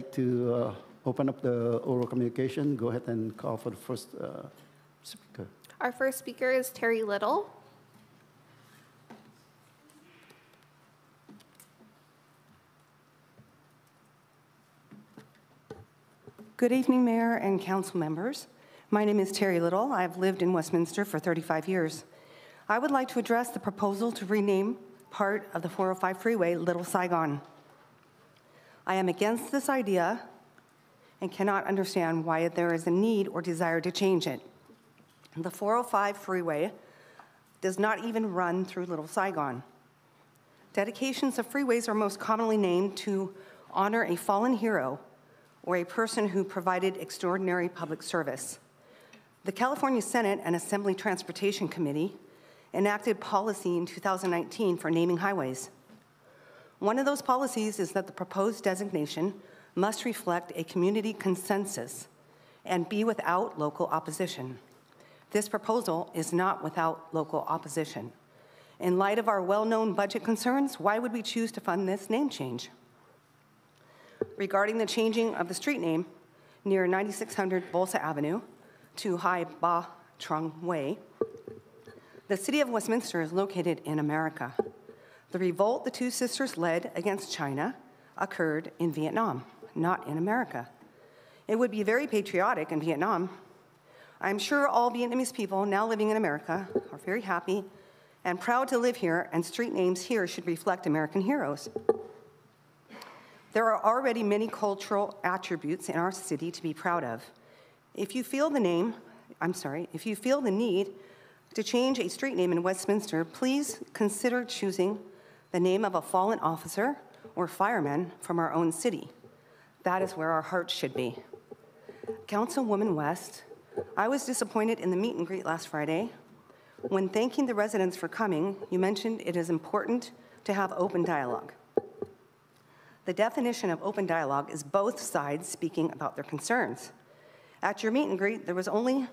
like to open up the oral communication. Go ahead and call for the first speaker. Our first speaker is Terry Little. Good evening, Mayor and Council members. My name is Terry Little. I've lived in Westminster for 35 years. I would like to address the proposal to rename part of the 405 freeway Little Saigon. I am against this idea and cannot understand why there is a need or desire to change it. The 405 freeway does not even run through Little Saigon. Dedications of freeways are most commonly named to honor a fallen hero or a person who provided extraordinary public service. The California Senate and Assembly Transportation Committee enacted policy in 2019 for naming highways. One of those policies is that the proposed designation must reflect a community consensus and be without local opposition. This proposal is not without local opposition. In light of our well-known budget concerns, why would we choose to fund this name change? Regarding the changing of the street name near 9600 Bolsa Avenue to Hai Ba Trung Way, the city of Westminster is located in America. The revolt the two sisters led against China occurred in Vietnam, not in America. It would be very patriotic in Vietnam. I'm sure all Vietnamese people now living in America are very happy and proud to live here, and street names here should reflect American heroes. There are already many cultural attributes in our city to be proud of. If you feel the need to change a street name in Westminster, please consider choosing the name of a fallen officer or fireman from our own city. That is where our hearts should be. Councilwoman West, I was disappointed in the meet and greet last Friday. When thanking the residents for coming, you mentioned it is important to have open dialogue. The definition of open dialogue is both sides speaking about their concerns. At your meet and greet, there was only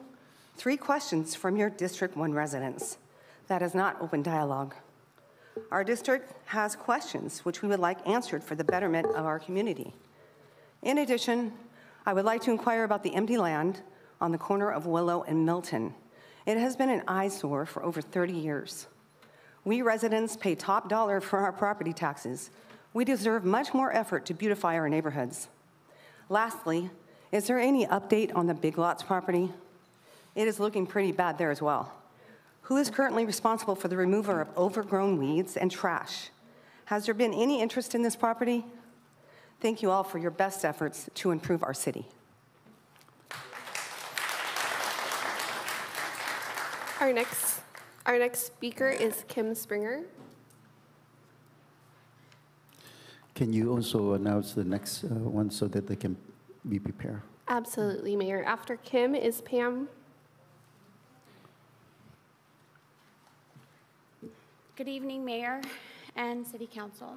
3 questions from your District 1 residents. That is not open dialogue. Our district has questions which we would like answered for the betterment of our community. In addition, I would like to inquire about the empty land on the corner of Willow and Milton. It has been an eyesore for over 30 years. We residents pay top dollar for our property taxes. We deserve much more effort to beautify our neighborhoods. Lastly, is there any update on the Big Lots property? It is looking pretty bad there as well. Who is currently responsible for the removal of overgrown weeds and trash? Has there been any interest in this property? Thank you all for your best efforts to improve our city. Our next speaker is Kim Springer. Can you also announce the next one so that they can be prepared? Absolutely, Mayor. After Kim is Pam. Good evening, Mayor and City Council.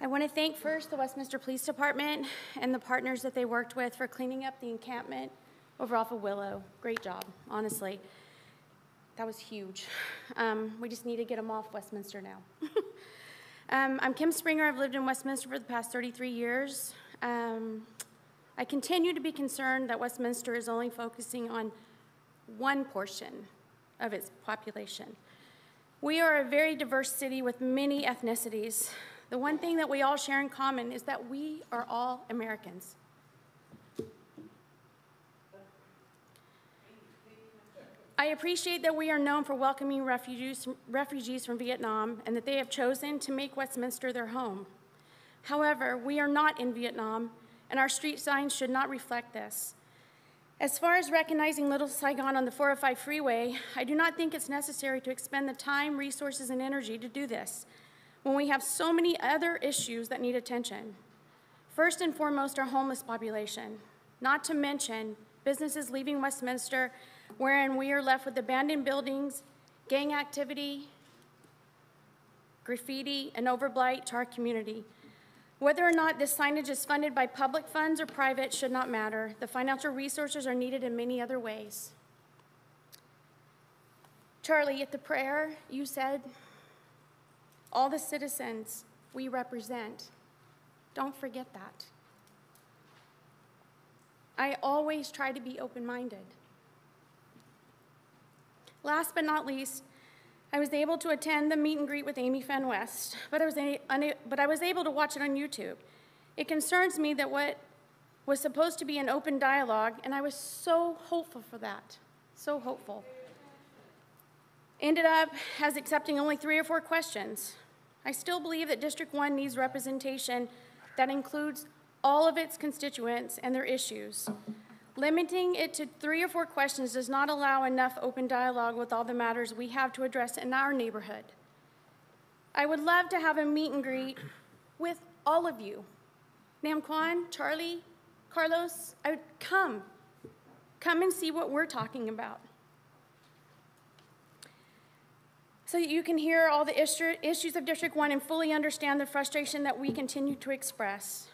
I want to thank first the Westminster Police Department and the partners that they worked with for cleaning up the encampment over off of Willow. Great job, honestly. That was huge. We just need to get them off Westminster now. I'm Kim Springer. I've lived in Westminster for the past 33 years. I continue to be concerned that Westminster is only focusing on one portion of its population. We are a very diverse city with many ethnicities. The one thing that we all share in common is that we are all Americans. I appreciate that we are known for welcoming refugees from Vietnam and that they have chosen to make Westminster their home. However, we are not in Vietnam, and our street signs should not reflect this. As far as recognizing Little Saigon on the 405 freeway, I do not think it's necessary to expend the time, resources, and energy to do this when we have so many other issues that need attention. First and foremost, our homeless population, not to mention businesses leaving Westminster, wherein we are left with abandoned buildings, gang activity, graffiti, and overblight to our community. Whether or not this signage is funded by public funds or private should not matter. The financial resources are needed in many other ways. Charlie, at the prayer, you said, all the citizens we represent. Don't forget that. I always try to be open-minded. Last but not least, I was able to attend the meet and greet with Amy Fenn West, but I was able to watch it on YouTube. It concerns me that what was supposed to be an open dialogue, and I was so hopeful for that, so hopeful, ended up as accepting only 3 or 4 questions. I still believe that District 1 needs representation that includes all of its constituents and their issues. Limiting it to 3 or 4 questions does not allow enough open dialogue with all the matters we have to address in our neighborhood. I would love to have a meet and greet with all of you. Nam Kwan, Charlie, Carlos, I would come and see what we're talking about. So that you can hear all the issues of District 1 and fully understand the frustration that we continue to express.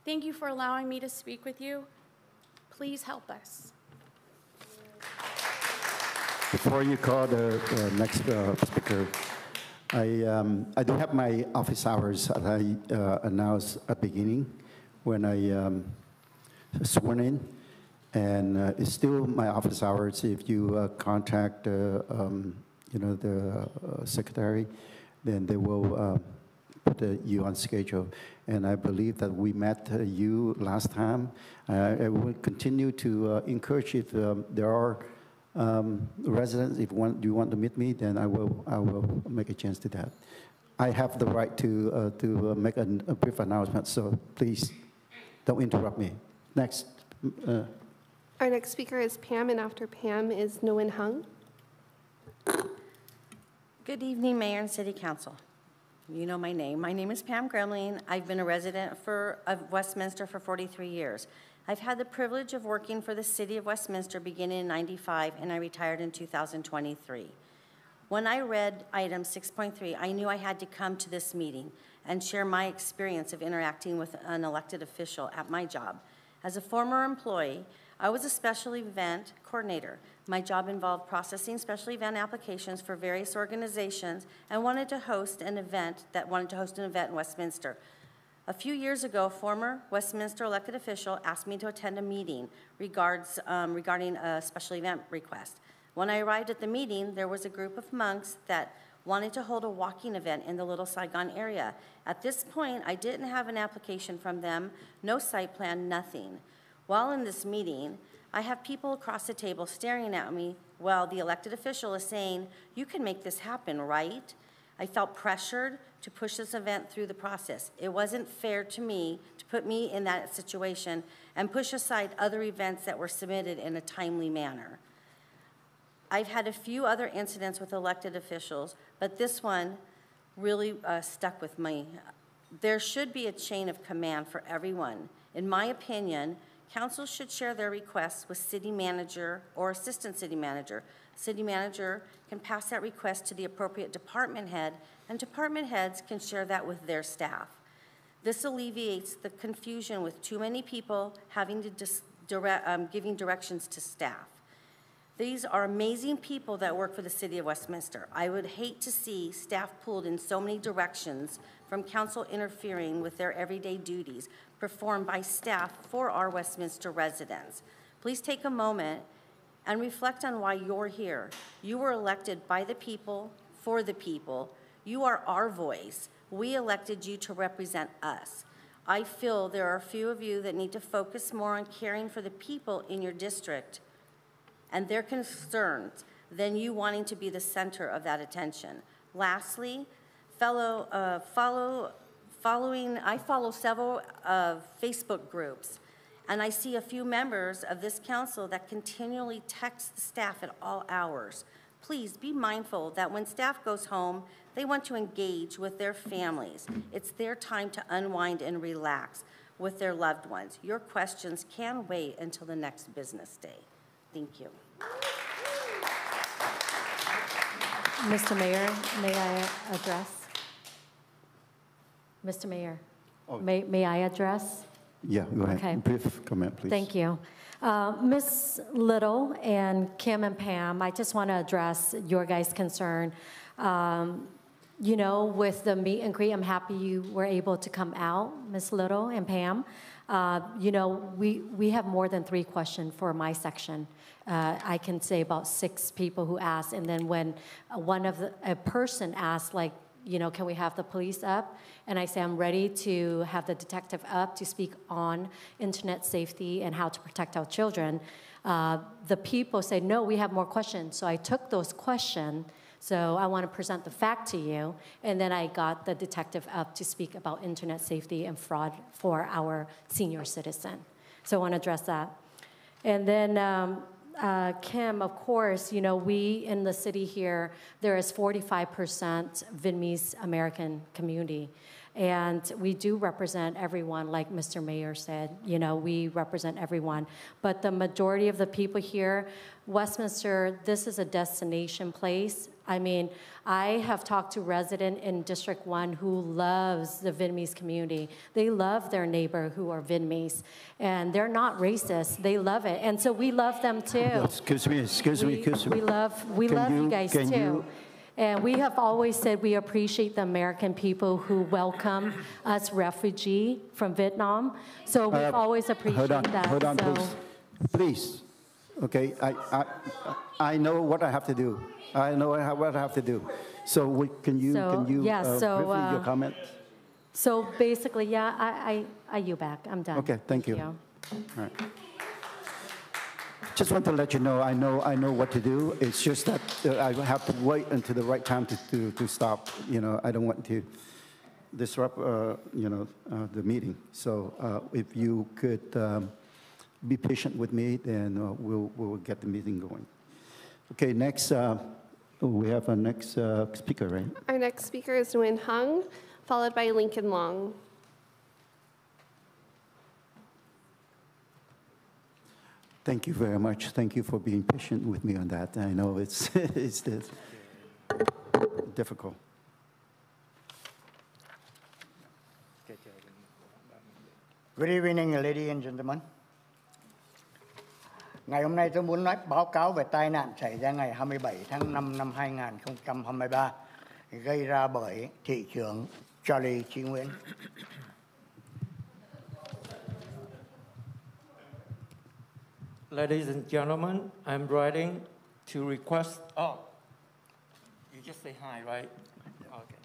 Thank you for allowing me to speak with you. Please help us. Before you call the next speaker, I do have my office hours that I announced at the beginning when I sworn in, and it's still my office hours. If you contact the secretary, then they will put you on schedule. And I believe that we met you last time. I will continue to encourage if there are residents, if you want to meet me, then I will make a chance to that. I have the right to make a brief announcement, so please don't interrupt me. Next. Our next speaker is Pam, and after Pam is Nguyen Hung. Good evening, Mayor and City Council. You know my name. My name is Pam Gremling. I've been a resident of Westminster for 43 years. I've had the privilege of working for the City of Westminster beginning in '95, and I retired in 2023. When I read item 6.3, I knew I had to come to this meeting and share my experience of interacting with an elected official at my job. As a former employee, I was a special event coordinator. My job involved processing special event applications for various organizations and wanted to host an event in Westminster. A few years ago, a former Westminster elected official asked me to attend a meeting regarding a special event request. When I arrived at the meeting, there was a group of monks that wanted to hold a walking event in the Little Saigon area. At this point, I didn't have an application from them, no site plan, nothing. While in this meeting, I have people across the table staring at me while the elected official is saying, "You can make this happen, right?" I felt pressured to push this event through the process. It wasn't fair to me to put me in that situation and push aside other events that were submitted in a timely manner. I've had a few other incidents with elected officials, but this one really stuck with me. There should be a chain of command for everyone. In my opinion, council should share their requests with city manager or assistant city manager. City manager can pass that request to the appropriate department head, and department heads can share that with their staff. This alleviates the confusion with too many people having to giving directions to staff. These are amazing people that work for the City of Westminster. I would hate to see staff pulled in so many directions from council interfering with their everyday duties performed by staff for our Westminster residents. Please take a moment and reflect on why you're here. You were elected by the people, for the people. You are our voice. We elected you to represent us. I feel there are a few of you that need to focus more on caring for the people in your district and their concerns than you wanting to be the center of that attention. Lastly, I follow several Facebook groups, and I see a few members of this council that continually text the staff at all hours. Please be mindful that when staff goes home, they want to engage with their families. It's their time to unwind and relax with their loved ones. Your questions can wait until the next business day. Thank you. Mr. Mayor, may I address? Mr. Mayor, may I address? Yeah, go ahead. Okay. Brief comment, please. Thank you. Ms. Little and Kim and Pam, I just want to address your guys' concern. you know, with the meet and greet, I'm happy you were able to come out, Ms. Little and Pam. You know, we have more than 3 questions for my section. I can say about 6 people who asked, and then when a person asked, like, you know, can we have the police up? And I say I'm ready to have the detective up to speak on internet safety and how to protect our children. The people say, no, we have more questions. So I took those questions. So I want to present the fact to you. And then I got the detective up to speak about internet safety and fraud for our senior citizen. So I want to address that. And then Kim, of course, you know, we in the city here, there is 45% Vietnamese American community. And we do represent everyone, like Mr. Mayor said, you know, we represent everyone. But the majority of the people here, Westminster, this is a destination place. I mean, I have talked to residents in District 1 who loves the Vietnamese community. They love their neighbor who are Vietnamese. And they're not racist. They love it. And so we love them too. Excuse me. We love you guys too. And we have always said we appreciate the American people who welcome us refugees from Vietnam. So we've always appreciated that. Hold on, please. Okay, I know what I have to do. I know what I have to do. So can you briefly your comment? So basically, yeah, I yield back. I'm done. Okay, thank you. All right. Just want to let you know, I know what to do. It's just that I have to wait until the right time to stop. You know, I don't want to disrupt, the meeting. So if you could be patient with me, then we'll get the meeting going. Okay, next, we have our next speaker, right? Our next speaker is Nguyen Hung, followed by Lincoln Long. Thank you very much. Thank you for being patient with me on that. I know it's difficult. Good evening, ladies and gentlemen. Ngày hôm nay tôi muốn báo cáo về tai nạn xảy ra ngày 27 tháng 5 năm 2023 gây ra bởi thị trưởng Charlie Chi Nguyễn. Ladies and gentlemen, I'm writing to request. Oh, you just say hi, right? Okay.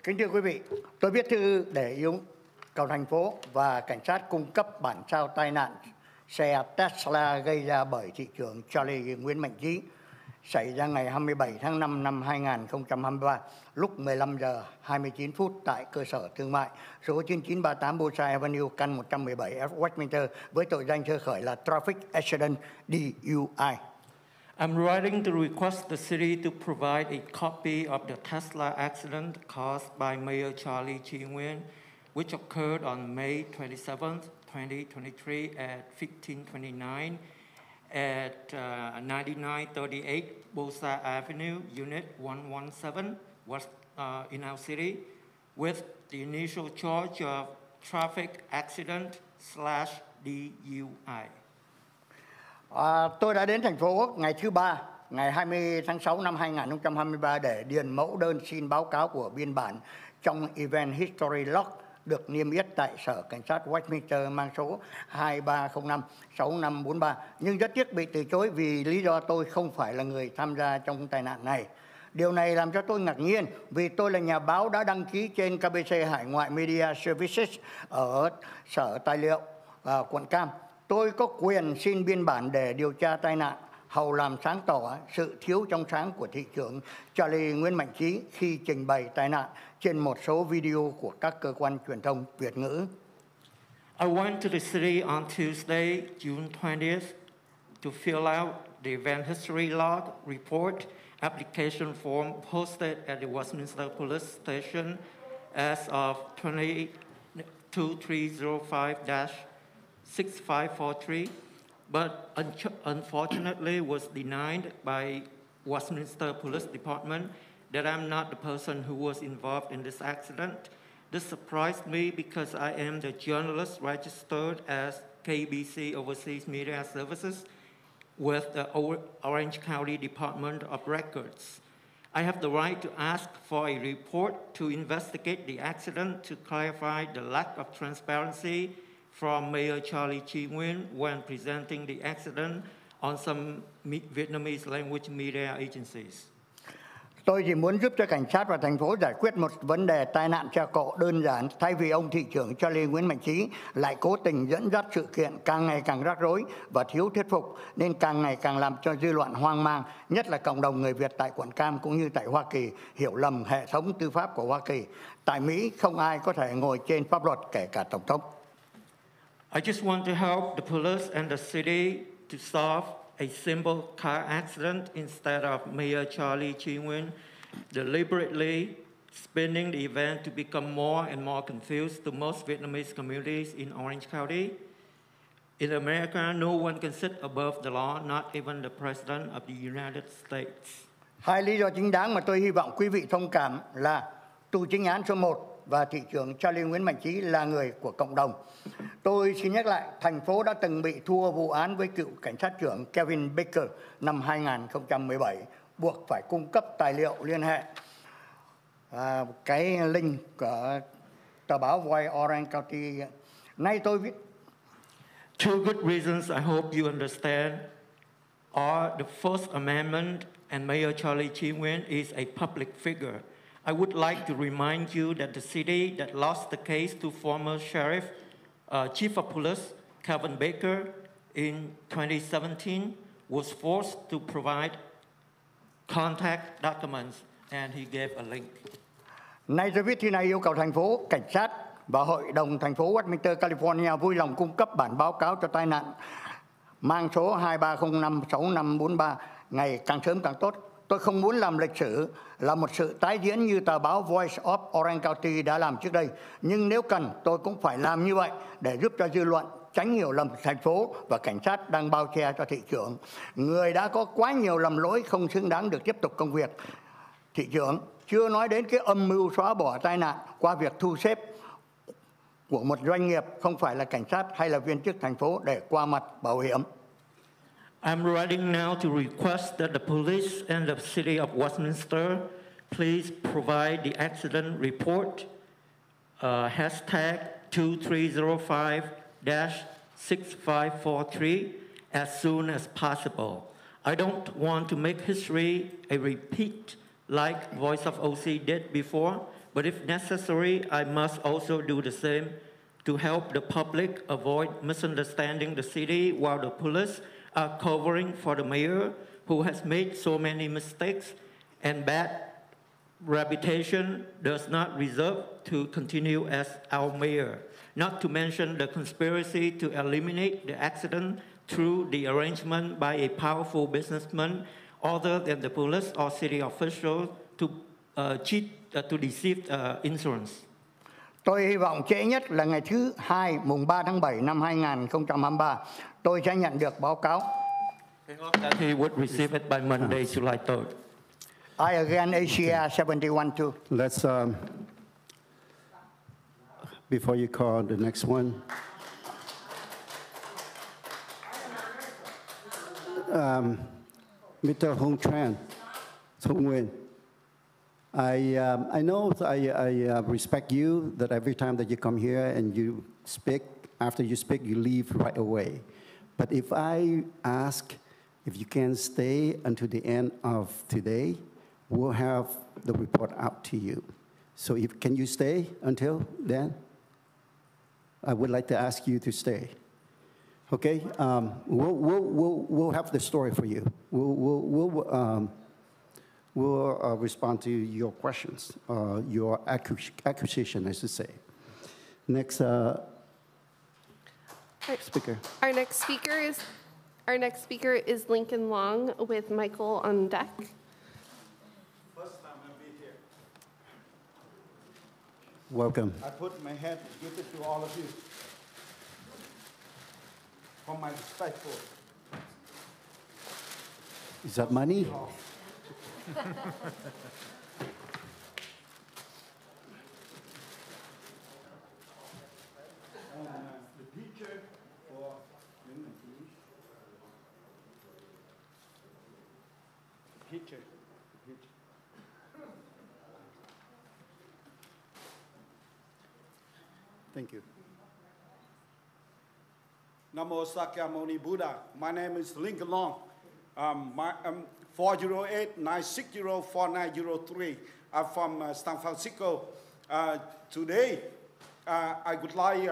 Kính thưa quý vị, tôi viết thư để yêu cầu thành phố và cảnh sát cung cấp bản sao tai nạn xe Tesla gây ra bởi thị trưởng Charlie Nguyễn Mạnh Trí xảy ra ngày 27 tháng 5 năm 2023 lúc 15 giờ 29 phút tại cơ sở thương mại số 9938 Bullseye Avenue, căn 117 F Westminster với tội danh sơ khởi là Traffic Accident DUI. I'm writing to request the city to provide a copy of the Tesla accident caused by Mayor Charlie Chi Nguyen, which occurred on May 27th, 2023 at 1529 at 9938 Bullseye Avenue, Unit 117, in our city, with the initial charge of traffic accident/DUI. Tôi đã đến thành phố ngày thứ Ba, ngày 20 tháng 6 năm 2023 để điền mẫu đơn xin báo cáo của biên bản trong Event History Log được niêm yết tại Sở Cảnh sát Westminster mang số 2305-6543. Nhưng rất tiếc bị từ chối vì lý do tôi không phải là người tham gia trong tai nạn này. Điều này làm cho tôi ngạc nhiên vì tôi là nhà báo đã đăng ký trên KBC Hải ngoại Media Services ở Sở Tài liệu quận Cam. Tôi có quyền xin biên bản để điều tra tai nạn, hầu làm sáng tỏ sự thiếu trong sáng của thị trưởng Charlie Nguyễn Mạnh Trí khi trình bày tai nạn trên một số video của các cơ quan truyền thông Việt ngữ. I went to the city on Tuesday, June 20th, to fill out the event history log report application form posted at the Westminster Police Station as of 2305-6543, but unfortunately was denied by Westminster Police Department that I'm not the person who was involved in this accident. This surprised me because I am the journalist registered as KBC Overseas Media Services with the Orange County Department of Records. I have the right to ask for a report to investigate the accident to clarify the lack of transparency from Mayor Charlie Chi Nguyen when presenting the accident on some Vietnamese language media agencies. Tôi chỉ muốn giúp cho cảnh sát và thành phố giải quyết một vấn đề tai nạn xe cộ đơn giản, thay vì ông thị trưởng Charlie Nguyễn Mạnh Trí lại cố tình dẫn dắt sự kiện càng ngày càng rắc rối và thiếu thuyết phục, nên càng ngày càng làm cho dư luận hoang mang, nhất là cộng đồng người Việt tại quận Cam cũng như tại Hoa Kỳ hiểu lầm hệ thống tư pháp của Hoa Kỳ. Tại Mỹ không ai có thể ngồi trên pháp luật, kể cả tổng thống. I just want to help the police and the city to solve a simple car accident instead of Mayor Charlie Chi Nguyen deliberately spinning the event to become more and more confused to most Vietnamese communities in Orange County. In America, no one can sit above the law, not even the President of the United States. Hai lý do chính đáng mà tôi hy vọng quý vị thông cảm là tù chính án số 1 và thị trưởng Charlie Nguyễn Mạnh Trí là người của cộng đồng. Tôi xin nhắc lại, thành phố đã từng bị thua vụ án với cựu cảnh sát trưởng Kevin Baker năm 2017, buộc phải cung cấp tài liệu liên hệ. Cái link của tờ báo Voice Orange County. Nay tôi viết. Two good reasons I hope you understand are the First Amendment and Mayor Charlie Chi Nguyen is a public figure. I would like to remind you that the city that lost the case to former sheriff, chief of police, Kevin Baker, in 2017, was forced to provide contact documents, and he gave a link. Nay tôi viết thư này yêu cầu thành phố, cảnh sát và Hội đồng thành phố Westminster, California vui lòng cung cấp bản báo cáo cho tai nạn mang số 23056543 ngày càng sớm càng tốt. Tôi không muốn làm lịch sử là một sự tái diễn như tờ báo Voice of Orange County đã làm trước đây. Nhưng nếu cần, tôi cũng phải làm như vậy để giúp cho dư luận tránh hiểu lầm thành phố và cảnh sát đang bao che cho thị trưởng. Người đã có quá nhiều lầm lỗi không xứng đáng được tiếp tục công việc. Thị trưởng, chưa nói đến cái âm mưu xóa bỏ tai nạn qua việc thu xếp của một doanh nghiệp, không phải là cảnh sát hay là viên chức thành phố để qua mặt bảo hiểm. I'm writing now to request that the police and the city of Westminster please provide the accident report, hashtag 2305-6543 as soon as possible. I don't want to make history a repeat like Voice of OC did before, but if necessary, I must also do the same to help the public avoid misunderstanding the city while the police are covering for the mayor who has made so many mistakes and bad reputation does not deserve to continue as our mayor. Not to mention the conspiracy to eliminate the accident through the arrangement by a powerful businessman other than the police or city officials to deceive insurance. Tôi hy vọng trễ nhất là ngày thứ Hai, mùng 3 tháng 7 năm 2023, tôi sẽ nhận được báo cáo. I hope that he would receive it by Monday, July 3rd. I again Asia 71 too. Let's, before you call the next one, Mr. Hong Tran, Hong Nguyen, I know I respect you that every time that you come here and you speak, after you speak, you leave right away. But if I ask if you can stay until the end of today, we'll have the report out to you. So can you stay until then? I would like to ask you to stay. Okay, we'll have the story for you. We'll respond to your questions, your accusation, I should say. Next speaker. Our next speaker is Lincoln Long with Michael on deck. First time I'll be here. Welcome. I put my hand to give it to all of you. For my respectful. Is that money? The picture for picture. Thank you. Namo Sakyamuni Buddha. My name is Lincoln Long. 408-960-4903. I'm from San Francisco. Today, I would like,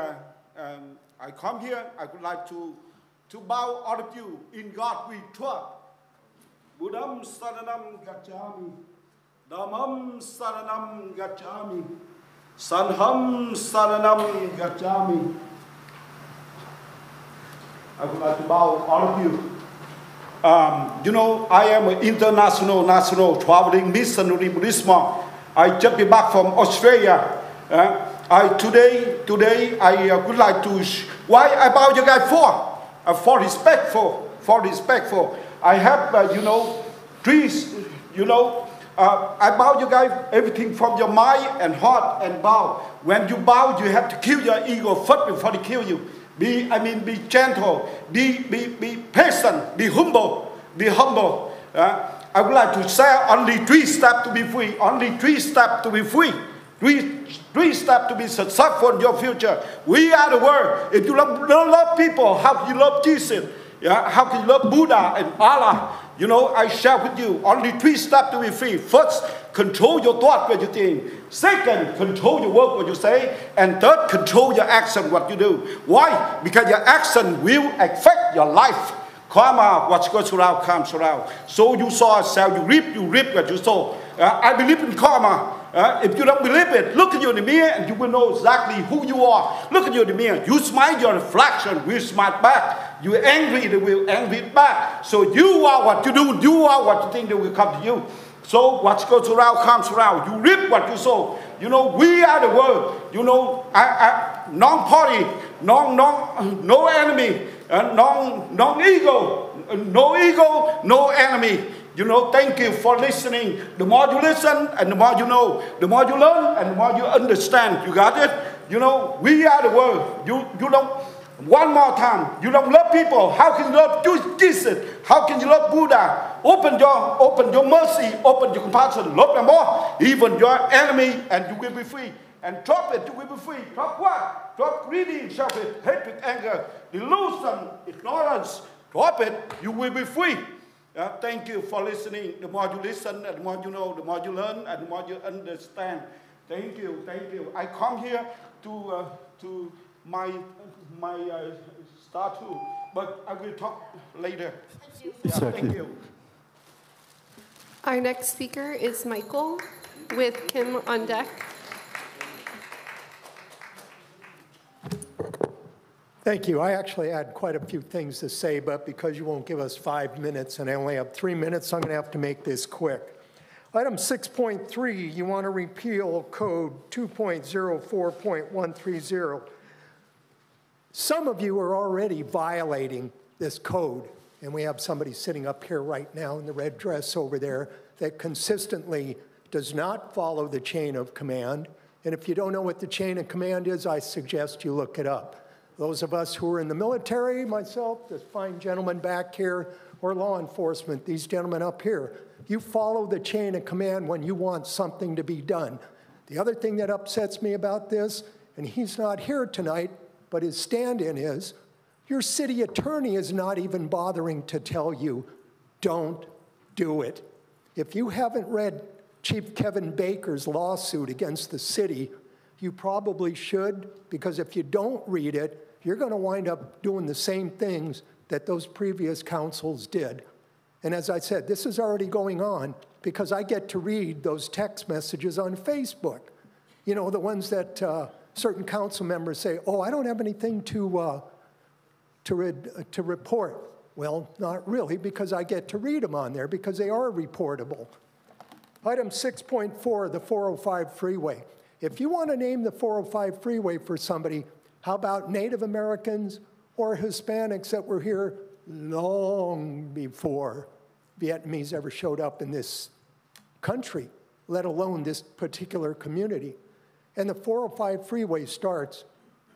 I come here, I would like to bow all of you. In God we trust. Buddham Saranam Gacchami. Dhammam Saranam Gacchami. Sangham Saranam Gacchami. I would like to bow all of you. You know, I am an national traveling missionary Buddhist monk. I just be back from Australia. Today I would like to. Why I bow you guys for? For respectful. I have trees. I bow you guys everything from your mind and heart and bow. When you bow, you have to kill your ego first before they kill you. Be gentle, be patient, be humble. I would like to say only 3 steps to be free. Only 3 steps to be free. Three steps to be successful in your future. We are the world. If you love people, how can you love Jesus? Yeah? How can you love Buddha and Allah? I share with you only 3 steps to be free. First, control your thought, what you think. Second, control your work, what you say. And third, control your action, what you do. Why? Because your action will affect your life. Karma, what goes around comes around. So you saw yourself, you reap what you sow. I believe in karma. If you don't believe it, look at you in the mirror and you will know exactly who you are. Look at you in the mirror. You smile, your reflection will smile back. You're angry, they will angry back. So you are what you do. You are what you think they will come to you. So what goes around comes around. You reap what you sow. We are the world. Non-party, no enemy, non-ego, no ego, no enemy. Thank you for listening. The more you listen and the more you know, the more you learn and the more you understand. You got it? We are the world. You don't, one more time, you don't love people. How can you love Jesus? How can you love Buddha? Open your mercy, open your compassion, love them more. Even your enemy, and you will be free. And drop it, you will be free. Drop what? Drop greedy, selfish, hatred, anger, delusion, ignorance. Drop it, you will be free. Thank you for listening. The more you listen, and the more you know, the more you learn, and the more you understand. Thank you. I come here to my statue, but I will talk later. Thank you. Our next speaker is Michael with Kim on deck. Thank you. I actually had quite a few things to say, but because you won't give us 5 minutes and I only have 3 minutes, I'm going to have to make this quick. Item 6.3, you want to repeal code 2.04.130. Some of you are already violating this code, and we have somebody sitting up here right now in the red dress over there that consistently does not follow the chain of command. And if you don't know what the chain of command is, I suggest you look it up. Those of us who are in the military, myself, this fine gentleman back here, or law enforcement, these gentlemen up here, you follow the chain of command when you want something to be done. The other thing that upsets me about this, and he's not here tonight, but his stand-in is, your city attorney is not even bothering to tell you, don't do it. If you haven't read Chief Kevin Baker's lawsuit against the city, you probably should, because if you don't read it, you're going to wind up doing the same things that those previous councils did. And as I said, this is already going on because I get to read those text messages on Facebook. The ones that certain council members say, oh, I don't have anything to report. Well, not really, because I get to read them on there because they are reportable. Item 6.4, the 405 freeway. If you want to name the 405 freeway for somebody, how about Native Americans or Hispanics that were here long before Vietnamese ever showed up in this country, let alone this particular community? And the 405 freeway starts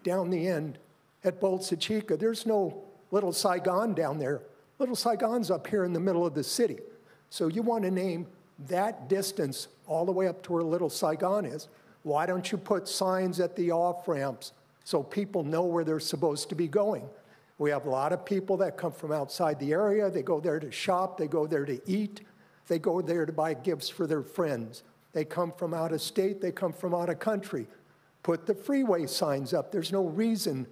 down the end at Bolsa Chica. There's no Little Saigon down there. Little Saigon's up here in the middle of the city. So you want to name that distance all the way up to where Little Saigon is. Why don't you put signs at the off-ramps so people know where they're supposed to be going? We have a lot of people that come from outside the area. They go there to shop. They go there to eat. They go there to buy gifts for their friends. They come from out of state. They come from out of country. Put the freeway signs up. There's no reason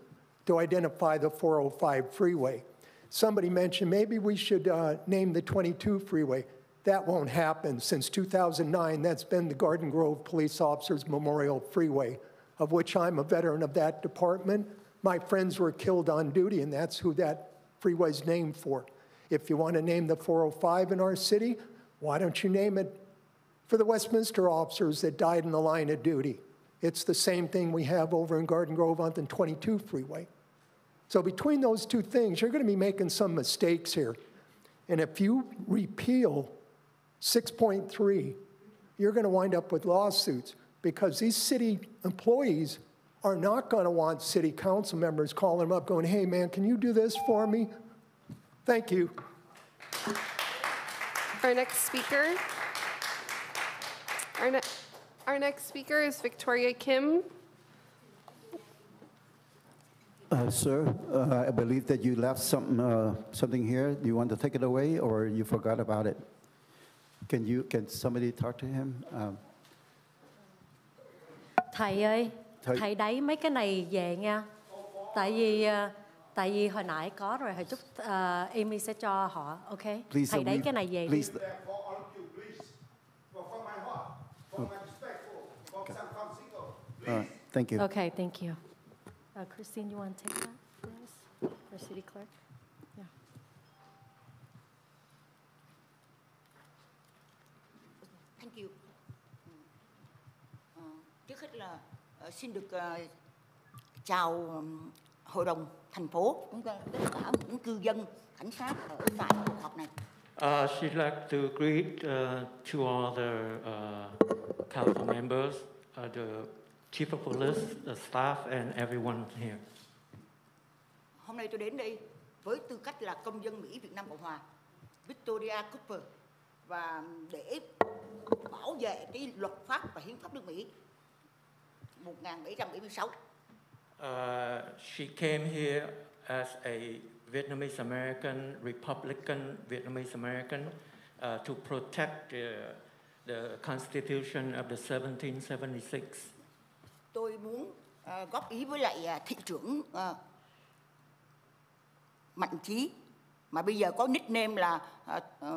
to identify the 405 freeway. Somebody mentioned maybe we should name the 22 freeway. That won't happen. Since 2009, that's been the Garden Grove Police Officers Memorial Freeway, of which I'm a veteran of that department. My friends were killed on duty, and that's who that freeway's named for. If you want to name the 405 in our city, why don't you name it for the Westminster officers that died in the line of duty? It's the same thing we have over in Garden Grove on the 22 freeway. So between those two things, you're going to be making some mistakes here. And if you repeal 6.3, you're going to wind up with lawsuits because these city employees are not going to want city council members calling them up going, hey, man, can you do this for me? Thank you. Our next speaker is Victoria Kim. Sir, I believe that you left something here. Do you want to take it away, or you forgot about it? Can somebody talk to him? Thầy ơi, thầy đẩy mấy cái này về nha. Tại vì hồi nãy có rồi, hồi chút Amy sẽ cho họ, ok? Please, Thầy đẩy cái này về đi. Thank you. Okay, thank you. Christine, you want to take that for us, for City Clerk? Yeah. Thank you. Trước hết là xin được chào Hội đồng thành phố, cũng tất cả những cư dân, cảnh sát ở tại cuộc họp này. She'd like to greet to all the council members, the chief of police, the staff, and everyone here. Hôm nay tôi đến đây với tư cách là công dân Mỹ Việt Nam Cộng Hòa, Victoria Cooper, và để bảo vệ cái luật pháp và hiến pháp nước Mỹ 1776. She came here as a Vietnamese American, Republican Vietnamese American, to protect the Constitution of the 1776. Tôi muốn góp ý với lại thị trưởng Mạnh Chí, mà bây giờ có nickname là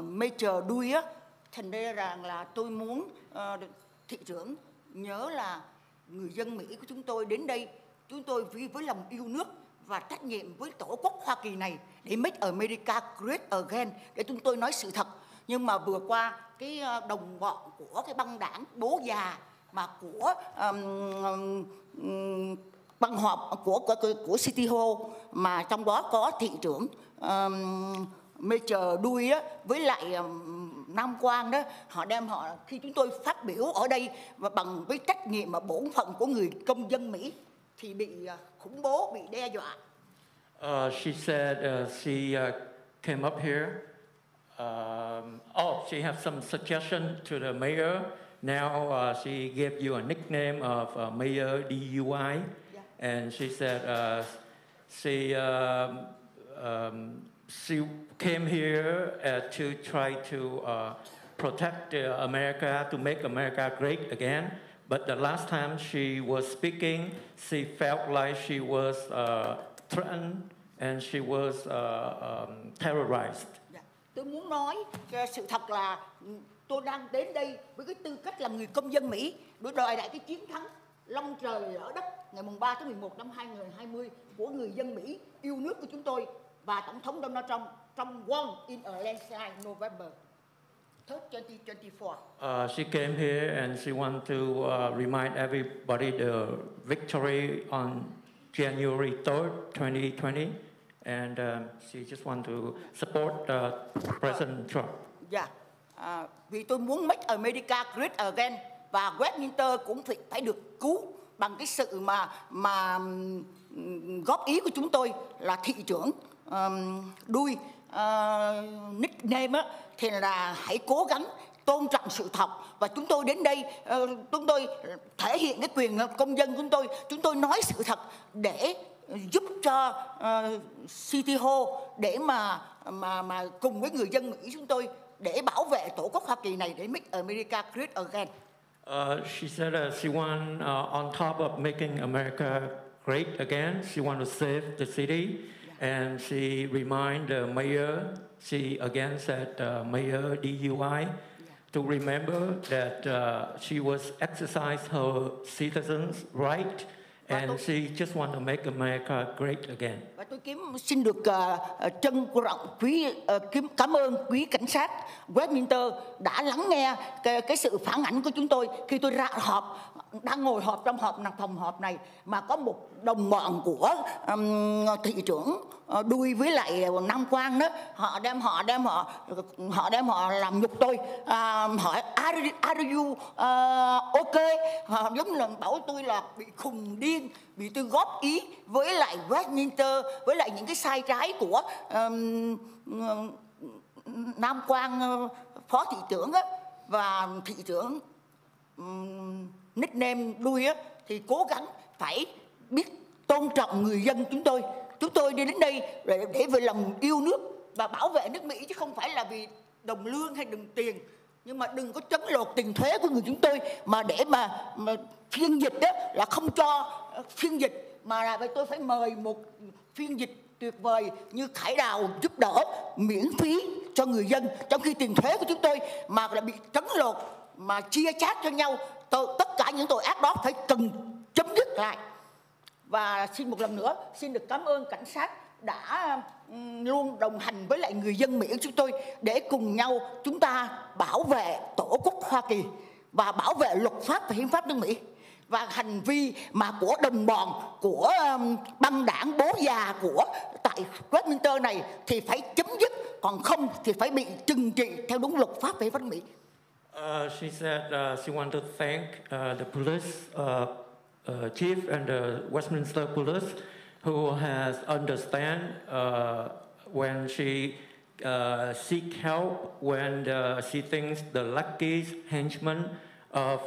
Major Đuôi á, thành ra rằng là tôi muốn thị trưởng nhớ là người dân Mỹ của chúng tôi đến đây, chúng tôi với lòng yêu nước và trách nhiệm với tổ quốc Hoa Kỳ này để make America great again, để chúng tôi nói sự thật. Nhưng mà vừa qua cái đồng bọn của cái băng đảng bố già mà của băng họp của City Hall, mà trong đó có thị trưởng Major Đuôi đó với lại Nam Quang đó, họ khi chúng tôi phát biểu ở đây và bằng với trách nhiệm và bổn phận của người công dân Mỹ thì bị khủng bố, bị đe dọa. She said she came up here. She has some suggestion to the mayor. Now she gave you a nickname of Mayor DUI, yeah. And she said she came here to try to protect America, to make America great again. But the last time she was speaking, she felt like she was threatened and she was terrorized. Yeah. Tôi muốn nói sự thật là tôi đang đến đây với cái tư cách là người công dân Mỹ để đòi lại cái chiến thắng long trời lở đất ngày 3 tháng 11 năm 2020 của người dân Mỹ yêu nước của chúng tôi và Tổng thống Donald Trump trong won in a landslide November 3rd, 2024. She came here and she wanted to remind everybody the victory on January 3rd, 2020, and she just wanted to support President Trump. Yeah. Vì tôi muốn make America great again và Westminster cũng phải được cứu bằng cái sự mà góp ý của chúng tôi là thị trưởng Đuôi nickname á, thì là hãy cố gắng tôn trọng sự thật, và chúng tôi đến đây chúng tôi thể hiện cái quyền công dân của chúng tôi nói sự thật để giúp cho City Hall để mà cùng với người dân Mỹ chúng tôi để bảo vệ tổ quốc Hoa Kỳ này, để make America great again. She said she want on top of making America great again, she want to save the city, and she remind the mayor. She again said Mayor DUI to remember that she was exercise her citizens' right, and she just want to make America great again. Và tôi xin được trân trọng cảm ơn quý cảnh sát Westminster đã lắng nghe cái sự phản ảnh của chúng tôi khi tôi ra họp, đang ngồi họp trong phòng họp này, mà có một đồng bọn của thị trưởng Đuôi với lại Nam Quang đó, họ đem họ làm nhục tôi, hỏi are you okay, họ giống là bảo tôi là bị khùng điên, bị tôi góp ý với lại Westminster, với lại những cái sai trái của Nam Quang phó thị trưởng á, và thị trưởng nickname Đuôi á, thì cố gắng phải biết tôn trọng người dân chúng tôi đi đến đây để vì lòng yêu nước và bảo vệ nước Mỹ, chứ không phải là vì đồng lương hay đồng tiền. Nhưng mà đừng có trấn lột tiền thuế của người chúng tôi mà để mà phiên dịch đó là không cho phiên dịch, mà là tôi phải mời một phiên dịch tuyệt vời như Khải Đào giúp đỡ miễn phí cho người dân, trong khi tiền thuế của chúng tôi mà là bị trấn lột mà chia chác cho nhau. Tất cả những tội ác đó phải cần chấm dứt lại. Và xin một lần nữa xin được cảm ơn cảnh sát đã luôn đồng hành với lại người dân Mỹ của chúng tôi để cùng nhau chúng ta bảo vệ tổ quốc Hoa Kỳ và bảo vệ luật pháp và hiến pháp nước Mỹ. Và hành vi mà của đồng bọn, của băng đảng bố già của tại Westminster này thì phải chấm dứt, còn không thì phải bị trừng trị theo đúng luật pháp và hiến pháp nước Mỹ. She said she wanted to thank the police chief and the Westminster police who has understand when she seek help when she thinks the lucky henchman of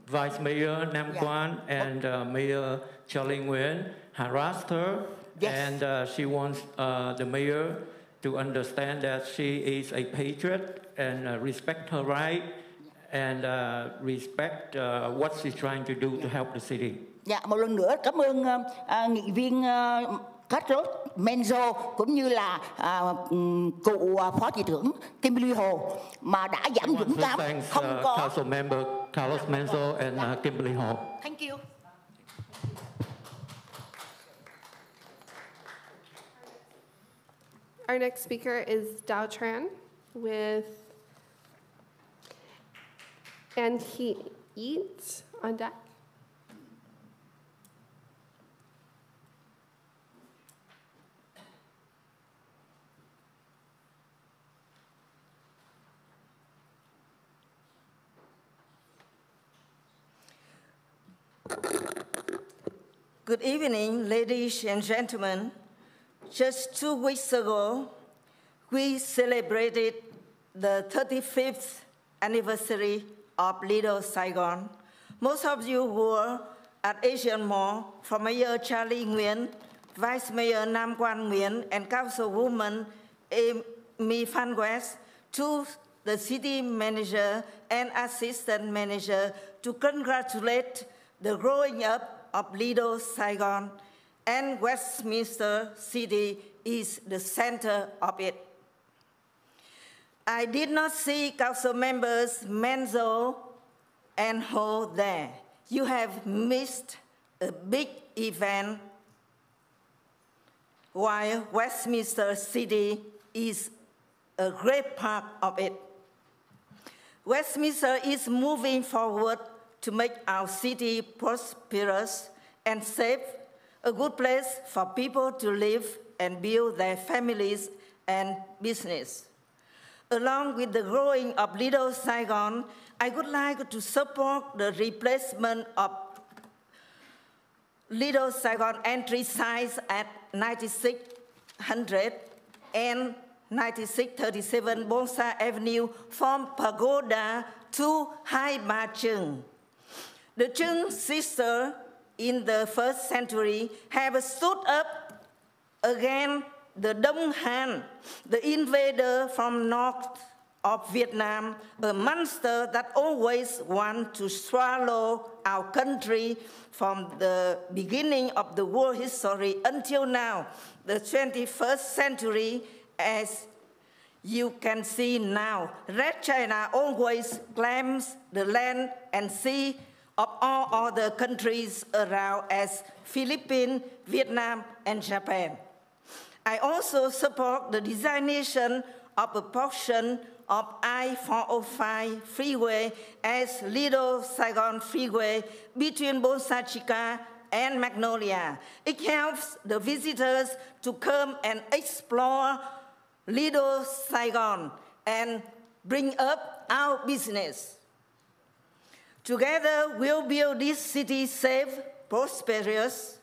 Vice Mayor Nam Quan and Mayor Charlie Nguyen harassed her, and she wants the mayor to understand that she is a patriot and respect her right and respect what she's trying to do to help the city. Dạ, một lần nữa cảm ơn nghị viên Carlos Menzo cũng như là cựu phó thị trưởng Kimberly Hồ mà đã giảm dũng cảm không có. Council member Carlos Menzo and Kimberly Hồ. Thank you. Our next speaker is Dao Tran with And He Eats on deck. Good evening, ladies and gentlemen. Just 2 weeks ago, we celebrated the 35th anniversary of Little Saigon. Most of you were at Asian Mall for Mayor Charlie Nguyen, Vice Mayor Nam Quan Nguyen, and Councilwoman Amy Phan West, to the city manager and assistant manager to congratulate the growing up of Little Saigon, and Westminster City is the center of it. I did not see Council members Menzo and Ho there. You have missed a big event while Westminster City is a great part of it. Westminster is moving forward to make our city prosperous and safe, a good place for people to live and build their families and business. Along with the growing of Little Saigon, I would like to support the replacement of Little Saigon entry size at 9600 and 9637 Bonsa Avenue from Pagoda to Hai Ba Chừng. The Chừng sisters in the 1st century have stood up against the Đông Han, the invader from north of Vietnam, a monster that always wants to swallow our country from the beginning of the world history until now, the 21st century. As you can see now, Red China always claims the land and sea of all other countries around as Philippines, Vietnam, and Japan. I also support the designation of a portion of I-405 freeway as Little Saigon Freeway between Bonsa Chica and Magnolia. It helps the visitors to come and explore Little Saigon and bring up our business. Together, we'll build this city safe, prosperous,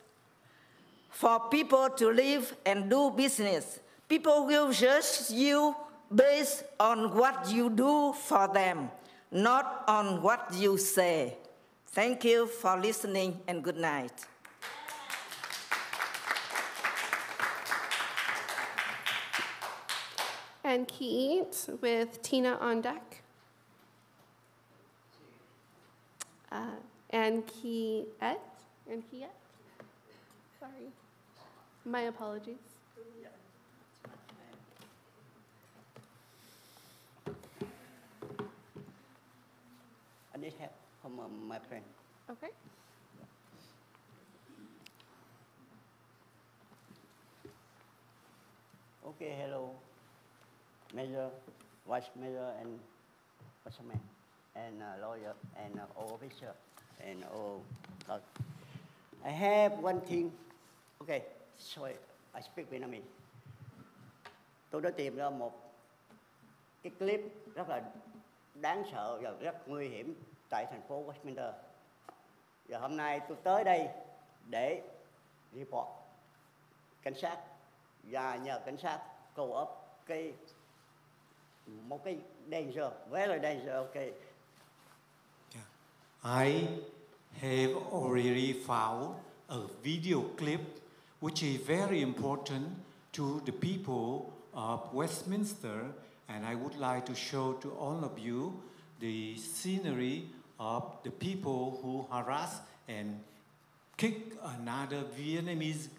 for people to live and do business. People will judge you based on what you do for them, not on what you say. Thank you for listening and good night. And Keat with Tina on deck. And Kiet. Sorry. My apologies. I need help from my friend. Okay. Okay, hello, Mayor, Vice Mayor, and Councilman, and lawyer, and all officer, and all. I have one thing. Okay, sorry, I speak Vietnamese. Tôi đã tìm ra một cái clip rất là đáng sợ và rất nguy hiểm tại thành phố Westminster. Và hôm nay tôi tới đây để report cảnh sát và nhờ cảnh sát cầu up một cái danger, very danger. Okay. I have already found a video clip which is very important to the people of Westminster, and I would like to show to all of you the scenery of the people who harass and kick another Vietnamese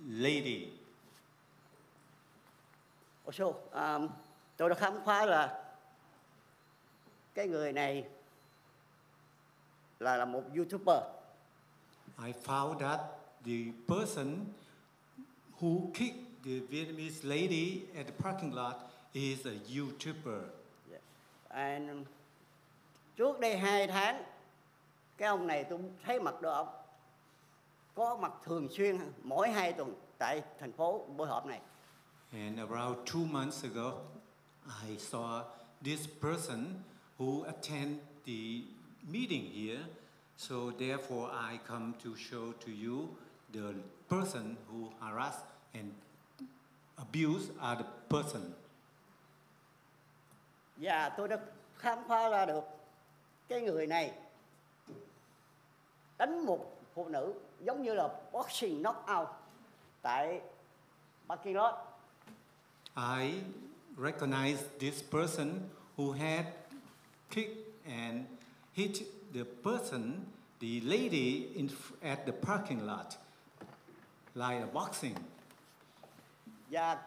lady. Also, tôi đã khám phá là cái người này là một YouTuber. I found that the person who kicked the Vietnamese lady at the parking lot is a YouTuber. Yeah. And trước đây 2 tháng, cái ông này tôi thấy mặt được ông có mặt thường xuyên mỗi 2 tuần tại thành phố buổi họp này. And around 2 months ago, I saw this person who attend the meeting here. So therefore, I come to show to you the person who harass and abuse other person. Và tôi đã khám phá ra được cái người này đánh một phụ nữ giống như là boxing knockout tại parking lot. I recognize this person who had kicked and hit the person, the lady at the parking lot, like a boxing. Và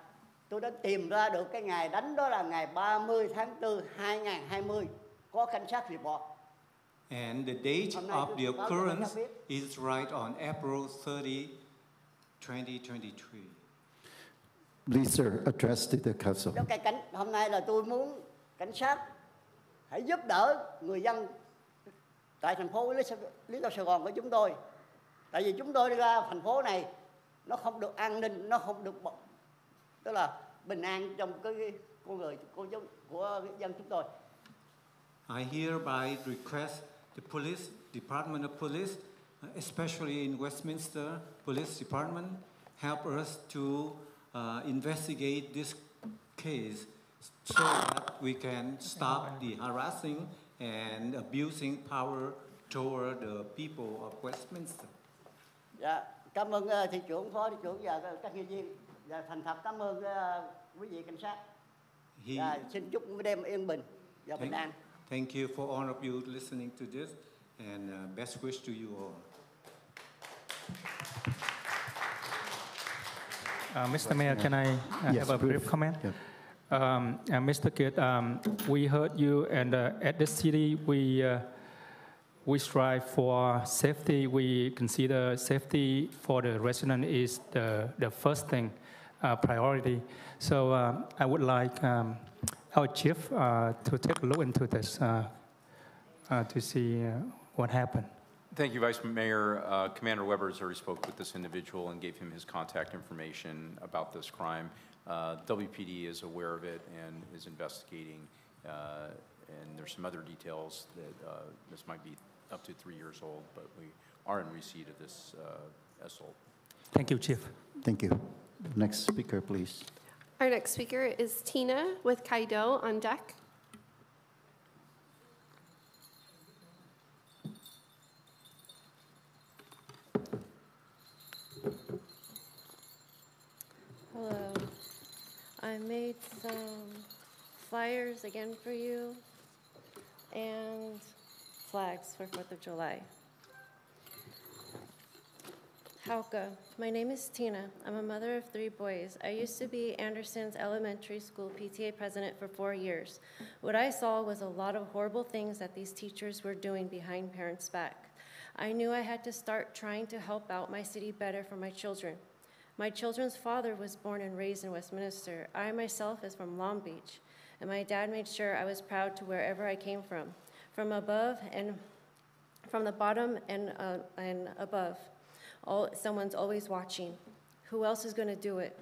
tôi đã tìm ra được cái ngày đánh đó là ngày 30 tháng 4, 2020, có cảnh sát report. And the date of the occurrence is right on April 30, 2023. Please, sir, address to the council. Hôm nay là tôi muốn cảnh sát hãy giúp đỡ người dân tại thành phố Lý Tô Sài Gòn của chúng tôi. Tại vì chúng tôi đi ra thành phố này nó không được an ninh, nó không được tức là bình an trong cái con người của dân chúng tôi. I hereby request the police, Department of Police, especially in Westminster Police Department, help us to investigate this case so that we can stop the harassing and abusing power toward the people of Westminster. Dạ, cảm ơn thị trưởng, phó thị trưởng và các nhân viên. Và thành thật cảm ơn quý vị cảnh sát. Xin chúc đêm yên bình và bình an. Thank you for all of you listening to this, and best wish to you all. Mr. Mayor, can I Yes, have a brief brief. comment? Yeah. Mr. Kidd, we heard you, and at the city, we strive for safety. We consider safety for the resident is the first thing, priority. So I would like our chief to take a look into this to see what happened. Thank you, Vice Mayor. Commander Weber has already spoke with this individual and gave him his contact information about this crime. WPD is aware of it and is investigating, and there's some other details that this might be up to 3 years old, but we are in receipt of this assault. Thank you, Chief. Thank you. Next speaker, please. Our next speaker is Tina with Kaido on deck. Hello. I made some flyers again for you and flags for 4th of July. Hauka, my name is Tina. I'm a mother of 3 boys. I used to be Anderson's elementary school PTA president for 4 years. What I saw was a lot of horrible things that these teachers were doing behind parents' back. I knew I had to start trying to help out my city better for my children. My children's father was born and raised in Westminster. I myself is from Long Beach, and my dad made sure I was proud to wherever I came from above and from the bottom and above. Someone's always watching. Who else is going to do it?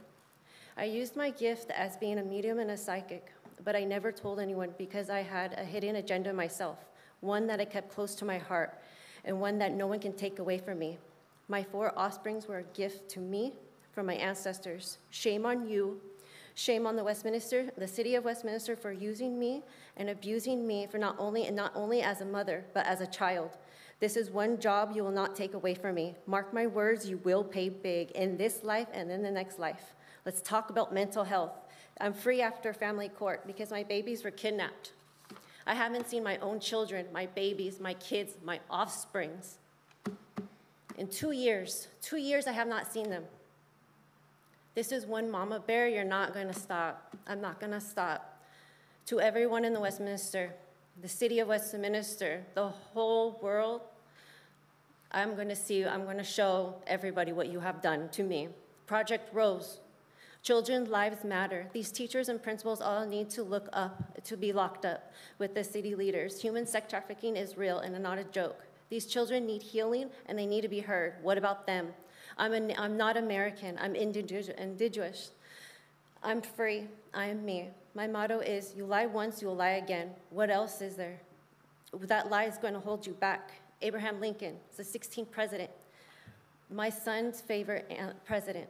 I used my gift as being a medium and a psychic, but I never told anyone because I had a hidden agenda myself, one that I kept close to my heart, and one that no one can take away from me. My 4 offsprings were a gift to me from my ancestors. Shame on you. Shame on the city of Westminster for using me and abusing me for not only as a mother, but as a child. This is one job you will not take away from me. Mark my words, you will pay big in this life and in the next life. Let's talk about mental health. I'm free after family court because my babies were kidnapped. I haven't seen my own children, my babies, my kids, my offsprings. In 2 years, 2 years I have not seen them. This is one mama bear, you're not gonna stop. I'm not gonna stop. To everyone in the Westminster, the city of Westminster, the whole world, I'm gonna show everybody what you have done to me. Project Rose, children's lives matter. These teachers and principals all need to look up, to be locked up with the city leaders. Human sex trafficking is real and not a joke. These children need healing and they need to be heard. What about them? I'm not American, I'm indigenous. I'm free, I am me. My motto is, you lie once, you'll lie again. What else is there? That lie is going to hold you back. Abraham Lincoln is the 16th president. My son's favorite president.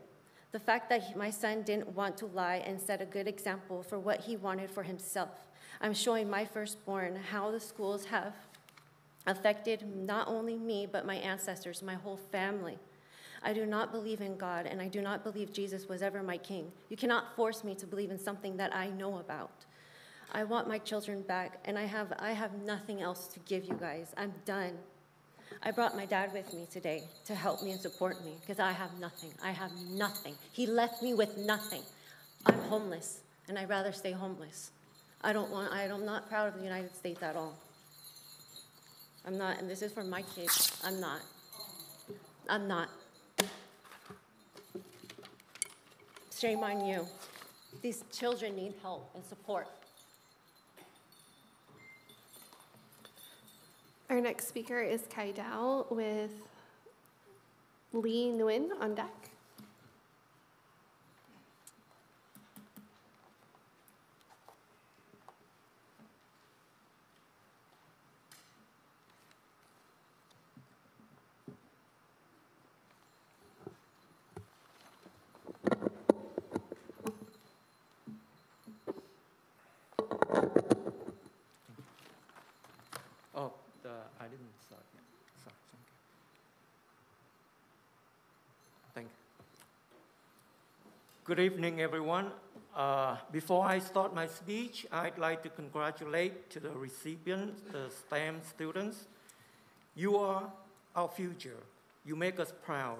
The fact that my son didn't want to lie and set a good example for what he wanted for himself. I'm showing my firstborn how the schools have affected not only me, but my ancestors, my whole family. I do not believe in God, and I do not believe Jesus was ever my king. You cannot force me to believe in something that I know about. I want my children back, and I have nothing else to give you guys. I'm done. I brought my dad with me today to help me and support me, because I have nothing. I have nothing. He left me with nothing. I'm homeless, and I'd rather stay homeless. I'm not proud of the United States at all. I'm not, and this is for my kids. I'm not. I'm not. Shame on you. These children need help and support. Our next speaker is Kai Dao with Lee Nguyen on deck. Good evening, everyone. Before I start my speech, I'd like to congratulate to the recipients, the STEM students. You are our future. You make us proud.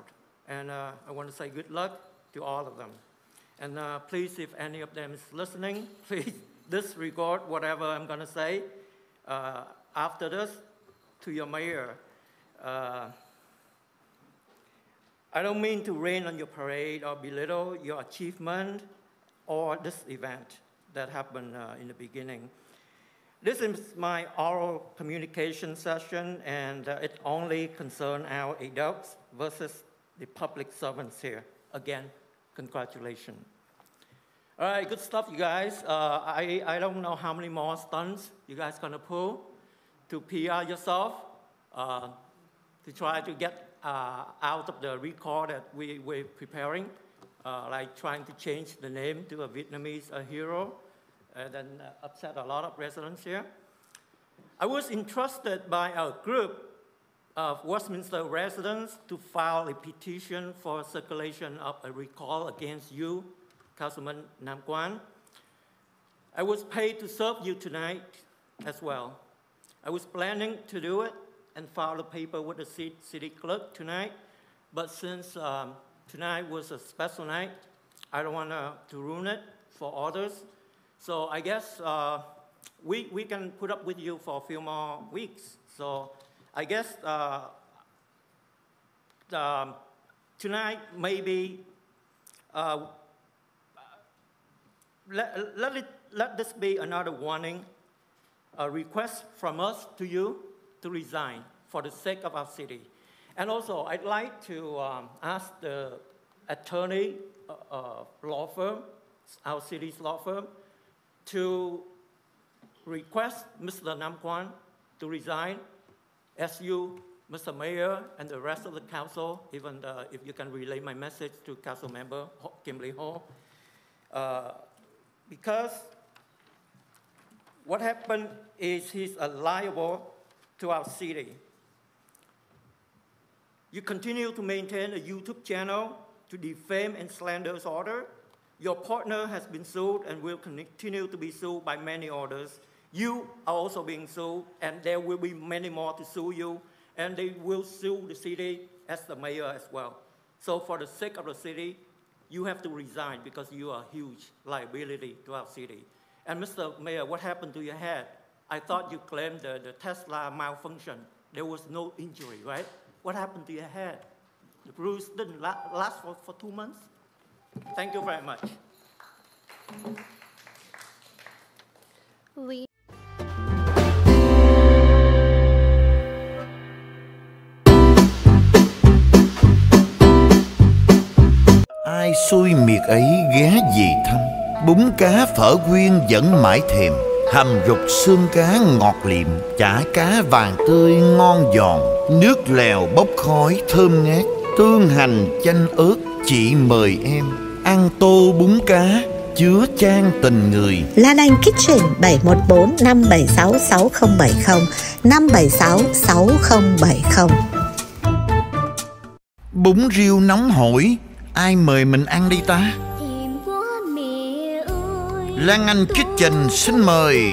And I want to say good luck to all of them. And please, if any of them is listening, please disregard whatever I'm going to say after this to your mayor. I don't mean to rain on your parade or belittle your achievement or this event that happened in the beginning. This is my oral communication session, and it only concerns our adults versus the public servants here. Again, congratulations. All right, good stuff, you guys. I don't know how many more stunts you guys gonna pull to PR yourself, to try to get out of the record that we're preparing, like trying to change the name to a Vietnamese hero, and then upset a lot of residents here. I was entrusted by a group of Westminster residents to file a petition for circulation of a recall against you, Councilman Nam Quan. I was paid to serve you tonight as well. I was planning to do it and file the paper with the city clerk tonight, but since tonight was a special night, I don't want to ruin it for others. So I guess we can put up with you for a few more weeks. So I guess tonight maybe let this be another warning, a request from us to you to resign for the sake of our city. And also, I'd like to ask the attorney law firm, our city's law firm, to request Mr. Nam Quan to resign, as you, Mr. Mayor, and the rest of the council, even if you can relay my message to Council Member Kim Lee Ho, because what happened is he's liable to our city. You continue to maintain a YouTube channel to defame and slander others. Your partner has been sued and will continue to be sued by many others. You are also being sued, and there will be many more to sue you, and they will sue the city as the mayor as well. So for the sake of the city, you have to resign because you are a huge liability to our city. And Mr. Mayor, what happened to your head? I thought you claimed the Tesla malfunction. There was no injury, right? What happened to your head? The bruise didn't last for 2 months? Thank you very much. Lee. Ai xui miệt ấy ghé về thăm, bún cá phở quyên vẫn mãi thèm, hầm rục xương cá ngọt liệm, chả cá vàng tươi ngon giòn, nước lèo bốc khói thơm ngát, tương hành chanh ớt chị mời em, ăn tô bún cá chứa chan tình người. Lan Anh Kitchen 714 576 6070 576 6070. Bún riêu nóng hổi, ai mời mình ăn đi ta? Lan Anh Kitchen xin mời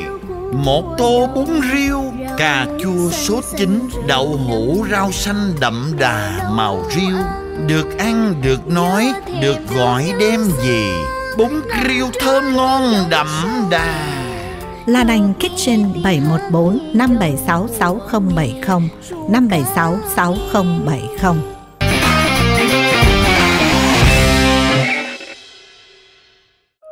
một tô bún riêu, cà chua sốt chín, đậu hũ rau xanh đậm đà màu riêu, được ăn được nói, được gọi đem về, bún riêu thơm ngon đậm đà. Lan Anh Kitchen 714 576 6070 576 6070.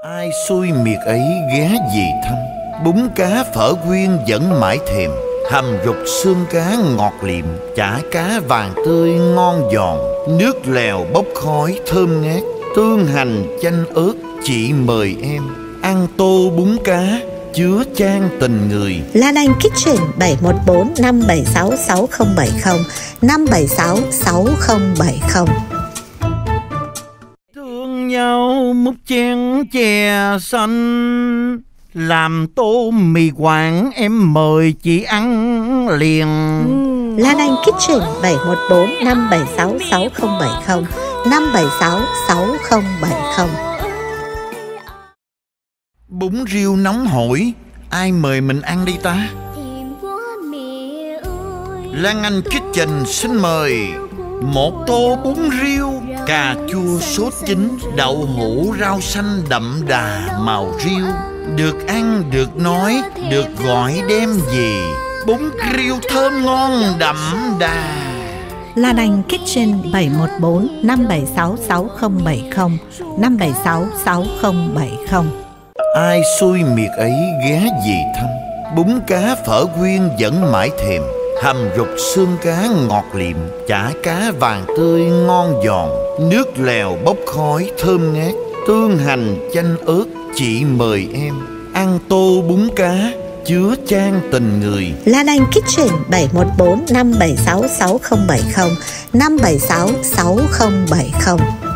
Ai xui miệt ấy ghé về thăm, bún cá phở quyên vẫn mãi thèm, hầm rục xương cá ngọt liệm, chả cá vàng tươi ngon giòn, nước lèo bốc khói thơm ngát, tương hành chanh ớt chị mời em, ăn tô bún cá chứa chan tình người. Lan Anh Kitchen 714 576 6070 576 6070. Thương nhau múc chén chè xanh, làm tô mì Quảng em mời chị ăn liền. Lan Anh Kitchen 714 576 6070 576 6070. Bún riêu nóng hổi, ai mời mình ăn đi ta? Lan Anh Kitchen xin mời 1 tô bún riêu, cà chua sốt chín, đậu hũ rau xanh đậm đà màu riêu. Được ăn, được nói, được gọi đem về. Bún riêu thơm ngon đậm đà. Lan Anh Kitchen 714 576 6070 576 6070. Ai xui miệt ấy ghé về thăm. Bún cá phở quyên vẫn mãi thèm. Hầm rục xương cá ngọt liệm, chả cá vàng tươi ngon giòn, nước lèo bốc khói thơm ngát, tương hành chanh ớt. Chị mời em ăn tô bún cá chứa chan tình người. Lan Anh Kitchen 714 576 6070 576 6070.